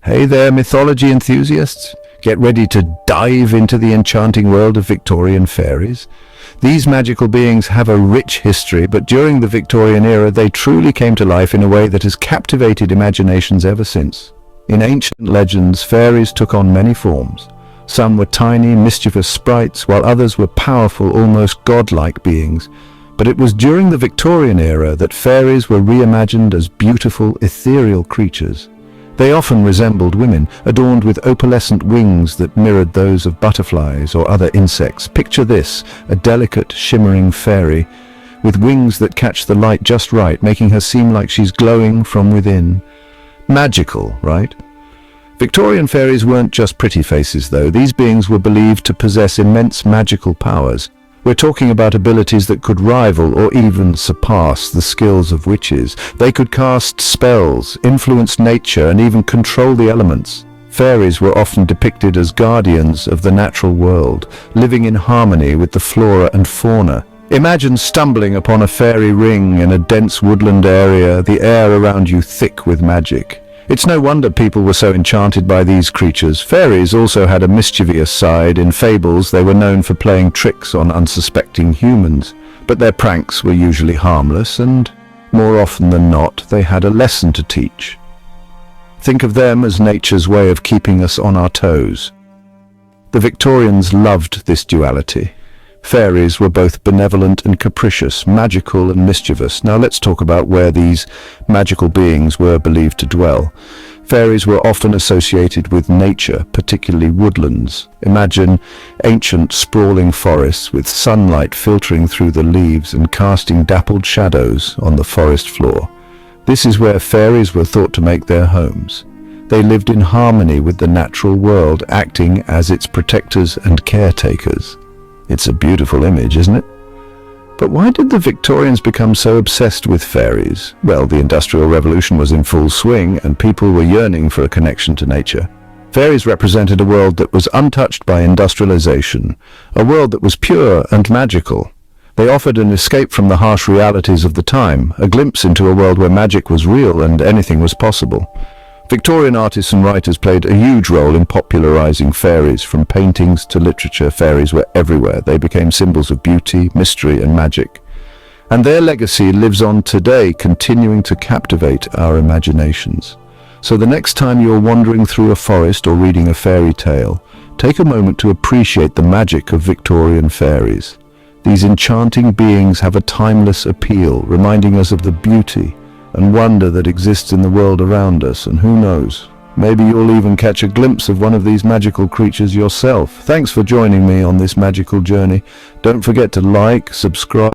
Hey there, mythology enthusiasts. Get ready to dive into the enchanting world of Victorian fairies. These magical beings have a rich history, but during the Victorian era they truly came to life in a way that has captivated imaginations ever since. In ancient legends, fairies took on many forms. Some were tiny, mischievous sprites, while others were powerful, almost godlike beings. But it was during the Victorian era that fairies were reimagined as beautiful, ethereal creatures. They often resembled women, adorned with opalescent wings that mirrored those of butterflies or other insects. Picture this, a delicate, shimmering fairy, with wings that catch the light just right, making her seem like she's glowing from within. Magical, right? Victorian fairies weren't just pretty faces, though. These beings were believed to possess immense magical powers. We're talking about abilities that could rival or even surpass the skills of witches. They could cast spells, influence nature, and even control the elements. Fairies were often depicted as guardians of the natural world, living in harmony with the flora and fauna. Imagine stumbling upon a fairy ring in a dense woodland area, the air around you thick with magic. It's no wonder people were so enchanted by these creatures. Fairies also had a mischievous side. In fables, they were known for playing tricks on unsuspecting humans, but their pranks were usually harmless, and more often than not, they had a lesson to teach. Think of them as nature's way of keeping us on our toes. The Victorians loved this duality. Fairies were both benevolent and capricious, magical and mischievous. Now let's talk about where these magical beings were believed to dwell. Fairies were often associated with nature, particularly woodlands. Imagine ancient sprawling forests with sunlight filtering through the leaves and casting dappled shadows on the forest floor. This is where fairies were thought to make their homes. They lived in harmony with the natural world, acting as its protectors and caretakers. It's a beautiful image, isn't it? But why did the Victorians become so obsessed with fairies? Well, the Industrial Revolution was in full swing and people were yearning for a connection to nature. Fairies represented a world that was untouched by industrialization, a world that was pure and magical. They offered an escape from the harsh realities of the time, a glimpse into a world where magic was real and anything was possible. Victorian artists and writers played a huge role in popularizing fairies. From paintings to literature, fairies were everywhere. They became symbols of beauty, mystery, and magic. And their legacy lives on today, continuing to captivate our imaginations. So the next time you're wandering through a forest or reading a fairy tale, take a moment to appreciate the magic of Victorian fairies. These enchanting beings have a timeless appeal, reminding us of the beauty and wonder that exists in the world around us, and who knows, maybe you'll even catch a glimpse of one of these magical creatures yourself. Thanks for joining me on this magical journey. Don't forget to like, subscribe,